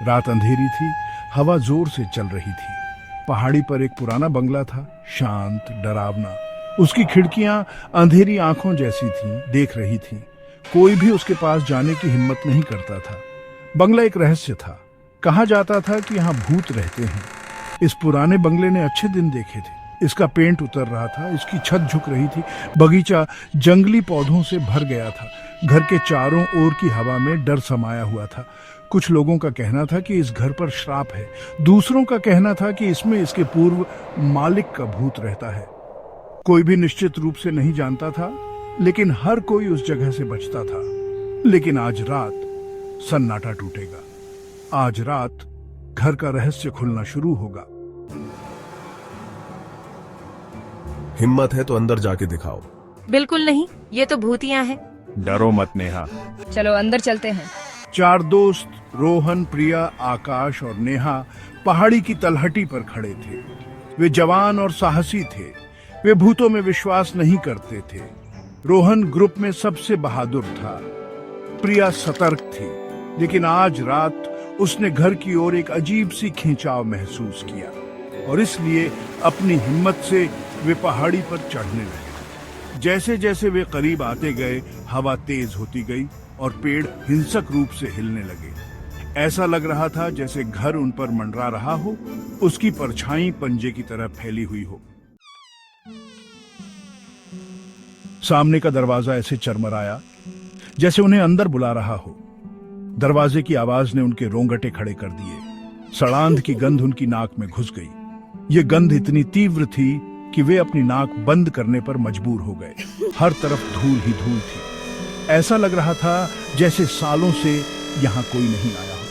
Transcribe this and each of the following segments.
रात अंधेरी थी, हवा जोर से चल रही थी। पहाड़ी पर एक पुराना बंगला था, शांत, डरावना। उसकी खिड़कियां अंधेरी आंखों जैसी थीं, देख रही थीं। कोई भी उसके पास जाने की हिम्मत नहीं करता था। बंगला एक रहस्य था। कहा जाता था कि यहाँ भूत रहते हैं। इस पुराने बंगले ने अच्छे दिन देखे थे। इसका पेंट उतर रहा था, इसकी छत झुक रही थी, बगीचा जंगली पौधों से भर गया था। घर के चारों ओर की हवा में डर समाया हुआ था। कुछ लोगों का कहना था कि इस घर पर श्राप है। दूसरों का कहना था कि इसमें इसके पूर्व मालिक का भूत रहता है। कोई भी निश्चित रूप से नहीं जानता था, लेकिन हर कोई उस जगह से बचता था। लेकिन आज रात सन्नाटा टूटेगा। आज रात घर का रहस्य खुलना शुरू होगा। हिम्मत है तो अंदर जाके दिखाओ। बिल्कुल नहीं, ये तो भूतियां हैं। डरो मत नेहा। चलो अंदर चलते हैं। चार दोस्त रोहन, प्रिया, आकाश और नेहा पहाड़ी की तलहटी पर खड़े थे। वे जवान और साहसी थे। वे भूतों में विश्वास नहीं करते थे। रोहन ग्रुप में सबसे बहादुर था। प्रिया सतर्क थी, लेकिन आज रात उसने घर की ओर एक अजीब सी खिंचाव महसूस किया और इसलिए अपनी हिम्मत से वे पहाड़ी पर चढ़ने लगे। जैसे जैसे वे करीब आते गए, हवा तेज होती गई और पेड़ हिंसक रूप से हिलने लगे। ऐसा लग रहा था जैसे घर उन पर मंडरा रहा हो, उसकी परछाई पंजे की तरह फैली हुई हो। सामने का दरवाजा ऐसे चरमराया जैसे उन्हें अंदर बुला रहा हो। दरवाजे की आवाज ने उनके रोंगटे खड़े कर दिए। सड़ांध की गंध उनकी नाक में घुस गई। ये गंध इतनी तीव्र थी कि वे अपनी नाक बंद करने पर मजबूर हो गए। हर तरफ धूल ही धूल थी। ऐसा लग रहा था जैसे सालों से यहाँ कोई नहीं आया हो।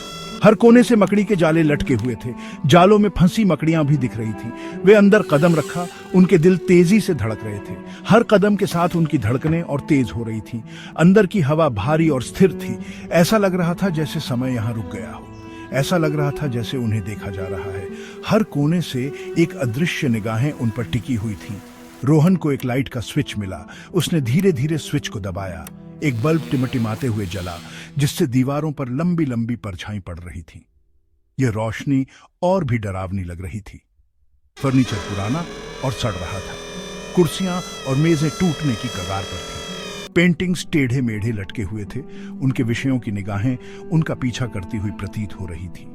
हर कोने से मकड़ी के जाले लटके हुए थे। जालों में फंसी मकड़ियां भी दिख रही थी। वे अंदर कदम रखा, उनके दिल तेजी से धड़क रहे थे। हर कदम के साथ उनकी धड़कनें और तेज हो रही थी। अंदर की हवा भारी और स्थिर थी। ऐसा लग रहा था जैसे समय यहाँ रुक गया हो। ऐसा लग रहा था जैसे उन्हें देखा जा रहा है। हर कोने से एक अदृश्य निगाहें उन पर टिकी हुई थी। रोहन को एक लाइट का स्विच मिला। उसने धीरे धीरे स्विच को दबाया। एक बल्ब टिमटिमाते हुए जला, जिससे दीवारों पर लंबी लंबी परछाई पड़ रही थी। यह रोशनी और भी डरावनी लग रही थी। फर्नीचर पुराना और सड़ रहा था। कुर्सियां और मेजें टूटने की कगार पर थी। पेंटिंग्स टेढ़े मेढ़े लटके हुए थे। उनके विषयों की निगाहें उनका पीछा करती हुई प्रतीत हो रही थी।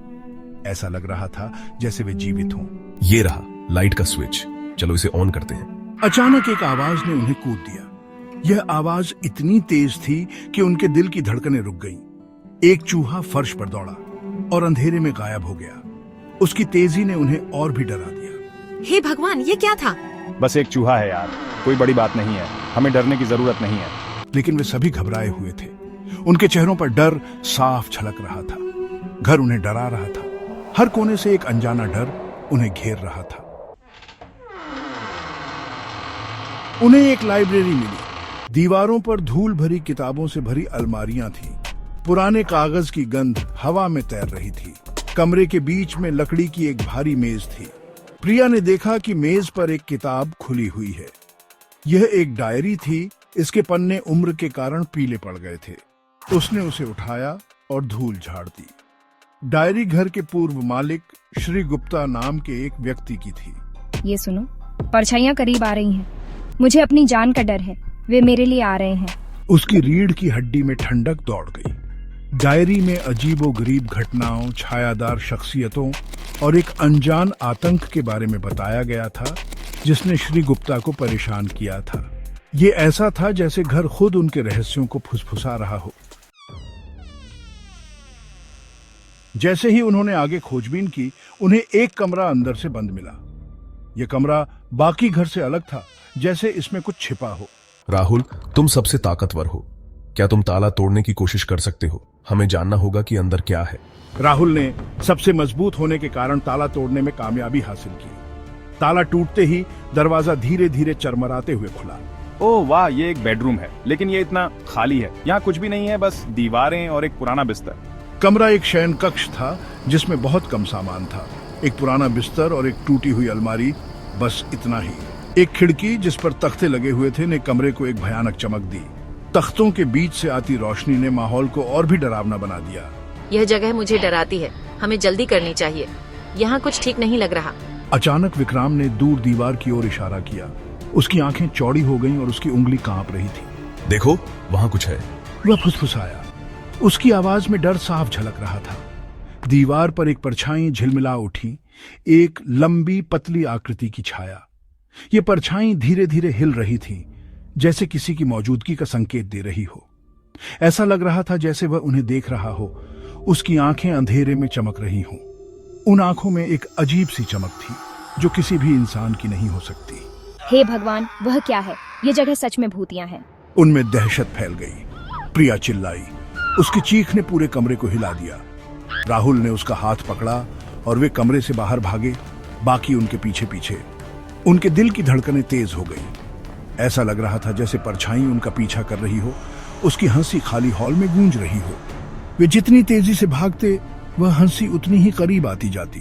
ऐसा लग रहा था जैसे वे जीवित हों। ये रहा लाइट का स्विच, चलो इसे ऑन करते हैं। अचानक एक आवाज ने उन्हें कूद दिया। यह आवाज इतनी तेज थी कि उनके दिल की धड़कनें रुक गईं। एक चूहा फर्श पर दौड़ा और अंधेरे में गायब हो गया। उसकी तेजी ने उन्हें और भी डरा दिया। हे भगवान, ये क्या था? बस एक चूहा है यार, कोई बड़ी बात नहीं है, हमें डरने की जरूरत नहीं है। लेकिन वे सभी घबराए हुए थे। उनके चेहरों पर डर साफ झलक रहा था। घर उन्हें डरा रहा था। हर कोने से एक अनजाना डर उन्हें घेर रहा था। उन्हें एक लाइब्रेरी मिली। दीवारों पर धूल भरी किताबों से भरी अलमारियां थीं। पुराने कागज की गंध हवा में तैर रही थी। कमरे के बीच में लकड़ी की एक भारी मेज थी। प्रिया ने देखा कि मेज पर एक किताब खुली हुई है। यह एक डायरी थी। इसके पन्ने उम्र के कारण पीले पड़ गए थे। उसने उसे उठाया और धूल झाड़ दी। डायरी घर के पूर्व मालिक श्री गुप्ता नाम के एक व्यक्ति की थी। ये सुनो, परछाइयां करीब आ रही हैं। मुझे अपनी जान का डर है। वे मेरे लिए आ रहे हैं। उसकी रीढ़ की हड्डी में ठंडक दौड़ गई। डायरी में अजीबोगरीब घटनाओं, छायादार शख्सियतों और एक अनजान आतंक के बारे में बताया गया था, जिसने श्री गुप्ता को परेशान किया था। ये ऐसा था जैसे घर खुद उनके रहस्यों को फुसफुसा रहा हो। जैसे ही उन्होंने आगे खोजबीन की, उन्हें एक कमरा अंदर से बंद मिला। यह कमरा बाकी घर से अलग था, जैसे इसमें कुछ छिपा हो। राहुल, तुम सबसे ताकतवर हो। क्या तुम ताला तोड़ने की कोशिश कर सकते हो? हमें जानना होगा कि अंदर क्या है। राहुल ने सबसे मजबूत होने के कारण ताला तोड़ने में कामयाबी हासिल की। ताला टूटते ही दरवाजा धीरे धीरे चरमराते हुए खुला। ओह वाह, ये एक बेडरूम है, लेकिन ये इतना खाली है। यहाँ कुछ भी नहीं है, बस दीवारें और एक पुराना बिस्तर। कमरा एक शयन कक्ष था जिसमें बहुत कम सामान था। एक पुराना बिस्तर और एक टूटी हुई अलमारी, बस इतना ही। एक खिड़की जिस पर तख्ते लगे हुए थे ने कमरे को एक भयानक चमक दी। तख्तों के बीच से आती रोशनी ने माहौल को और भी डरावना बना दिया। यह जगह मुझे डराती है। हमें जल्दी करनी चाहिए। यहाँ कुछ ठीक नहीं लग रहा। अचानक विक्राम ने दूर दीवार की ओर इशारा किया। उसकी आंखें चौड़ी हो गईं और उसकी उंगली कांप रही थी। देखो, वहां कुछ है। वह फुसफुसाया। उसकी आवाज में डर साफ झलक रहा था। दीवार पर एक परछाई झिलमिला उठी, एक लंबी पतली आकृति की छाया। ये परछाई धीरे धीरे हिल रही थी, जैसे किसी की मौजूदगी का संकेत दे रही हो। ऐसा लग रहा था जैसे वह उन्हें देख रहा हो। उसकी आंखें अंधेरे में चमक रही हों। उन आंखों में एक अजीब सी चमक थी जो किसी भी इंसान की नहीं हो सकती। हे भगवान, वह क्या है? ये जगह सच में भूतिया है। उनमें दहशत फैल गई। प्रिया चिल्लाई। उसकी चीख ने पूरे कमरे को हिला दिया। राहुल ने उसका हाथ पकड़ा और वे कमरे से बाहर भागे, बाकी उनके पीछे पीछे। उनके दिल की धड़कनें तेज हो गई। ऐसा लग रहा था जैसे परछाई उनका पीछा कर रही हो। उसकी हंसी खाली हॉल में गूंज रही हो। वे जितनी तेजी से भागते, वह हंसी उतनी ही करीब आती जाती।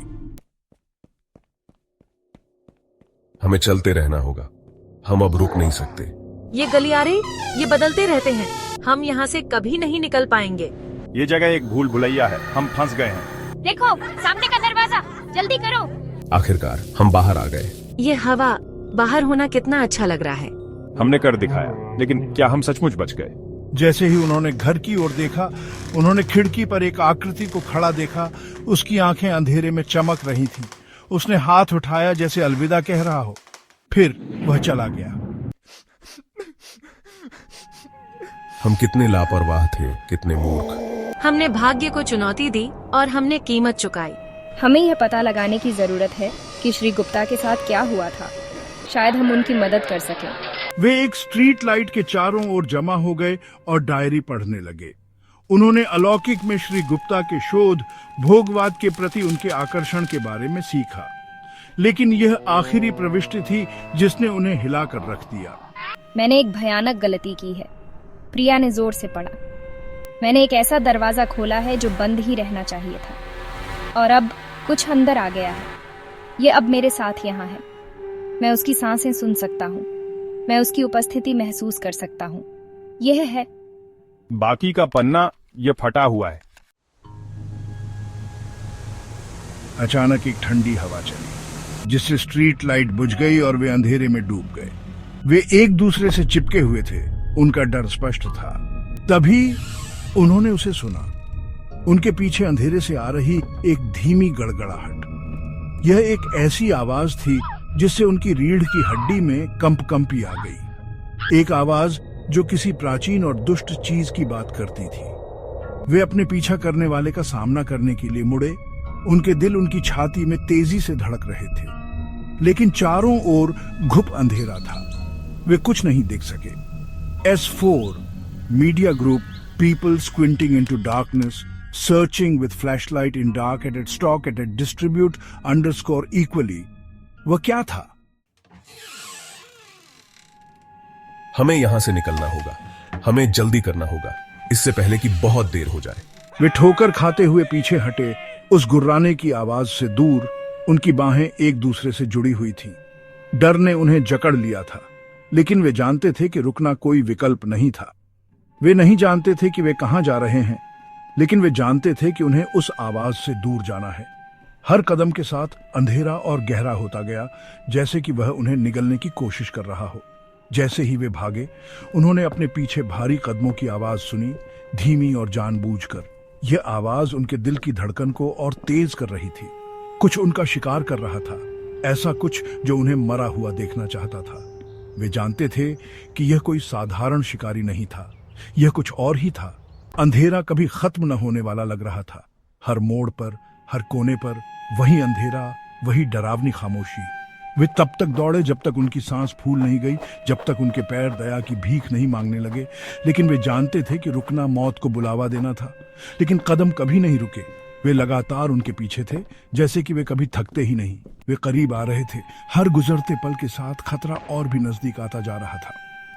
हमें चलते रहना होगा। हम अब रुक नहीं सकते। ये गलियारे, ये बदलते रहते हैं। हम यहाँ से कभी नहीं निकल पाएंगे। ये जगह एक भूल भुलैया है। हम फंस गए हैं। देखो, सामने का दरवाजा, जल्दी करो। आखिरकार हम बाहर आ गए। ये हवा, बाहर होना कितना अच्छा लग रहा है। हमने कर दिखाया, लेकिन क्या हम सचमुच बच गए? जैसे ही उन्होंने घर की ओर देखा, उन्होंने खिड़की पर एक आकृति को खड़ा देखा। उसकी आंखें अंधेरे में चमक रही थीं। उसने हाथ उठाया जैसे अलविदा कह रहा हो, फिर वह चला गया। हम कितने लापरवाह थे, कितने मूर्ख। हमने भाग्य को चुनौती दी और हमने कीमत चुकाई। हमें यह पता लगाने की जरूरत है कि श्री गुप्ता के साथ क्या हुआ था। शायद हम उनकी मदद कर सकें। वे एक स्ट्रीट लाइट के चारों ओर जमा हो गए और डायरी पढ़ने लगे। उन्होंने अलौकिक में श्री गुप्ता के शोध, भोगवाद के प्रति उनके आकर्षण के बारे में सीखा। लेकिन यह आखिरी प्रविष्टि थी जिसने उन्हें हिलाकर रख दिया। मैंने एक भयानक गलती की है। प्रिया ने जोर से पढ़ा। मैंने एक ऐसा दरवाजा खोला है जो बंद ही रहना चाहिए था, और अब कुछ अंदर आ गया है। ये अब मेरे साथ यहाँ है। मैं उसकी सांसें सुन सकता हूँ। मैं उसकी उपस्थिति महसूस कर सकता हूँ। यह है। बाकी का पन्ना ये फटा हुआ है। अचानक एक ठंडी हवा चली, जिससे स्ट्रीट लाइट बुझ गई और वे अंधेरे में डूब गए। वे एक दूसरे से चिपके हुए थे। उनका डर स्पष्ट था। तभी उन्होंने उसे सुना। उनके पीछे अंधेरे से आ रही एक धीमी गड़गड़ाहट। यह एक ऐसी आवाज थी जिससे उनकी रीढ़ की हड्डी में कंपकंपी आ गई। एक आवाज जो किसी प्राचीन और दुष्ट चीज की बात करती थी। वे अपने पीछा करने वाले का सामना करने के लिए मुड़े। उनके दिल उनकी छाती में तेजी से धड़क रहे थे, लेकिन चारों ओर घुप अंधेरा था। वे कुछ नहीं देख सके। S4 media group, people squinting into darkness, searching with flashlight in dark at its stock at a distribute_equally। वह क्या था? हमें यहां से निकलना होगा। हमें जल्दी करना होगा, इससे पहले कि बहुत देर हो जाए। वे ठोकर खाते हुए पीछे हटे। उस गुर्राने की आवाज से दूर उनकी बाहें एक दूसरे से जुड़ी हुई थीं। डर ने उन्हें जकड़ लिया था, लेकिन वे जानते थे कि रुकना कोई विकल्प नहीं था। वे नहीं जानते थे कि वे कहां जा रहे हैं, लेकिन वे जानते थे कि उन्हें उस आवाज से दूर जाना है। हर कदम के साथ अंधेरा और गहरा होता गया, जैसे कि वह उन्हें निगलने की कोशिश कर रहा हो। जैसे ही वे भागे, उन्होंने अपने पीछे भारी कदमों की आवाज सुनी, धीमी और जानबूझकर। यह आवाज उनके दिल की धड़कन को और तेज कर रही थी। कुछ उनका शिकार कर रहा था, ऐसा कुछ जो उन्हें मरा हुआ देखना चाहता था। वे जानते थे कि यह कोई साधारण शिकारी नहीं था, यह कुछ और ही था। अंधेरा कभी खत्म न होने वाला लग रहा था। हर मोड़ पर, हर कोने पर वही अंधेरा, वही डरावनी खामोशी। वे तब तक दौड़े जब तक उनकी सांस फूल नहीं गई, जब तक उनके पैर दया की भीख नहीं मांगने लगे। लेकिन वे जानते थे कि रुकना मौत को बुलावा देना था। लेकिन कदम कभी नहीं रुके। वे लगातार उनके पीछे थे, जैसे कि वे कभी थकते ही नहीं। वे करीब आ रहे थे। हर गुजरते पल के साथ खतरा और भी नजदीक आता जा रहा था।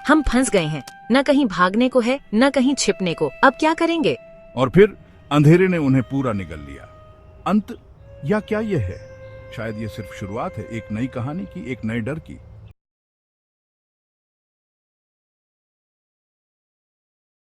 हम फंस गए हैं। न कहीं भागने को है, न कहीं छिपने को। अब क्या करेंगे? और फिर अंधेरे ने उन्हें पूरा निगल लिया। अंत या क्या यह है? शायद ये सिर्फ शुरुआत है एक नई कहानी की, एक नए डर की।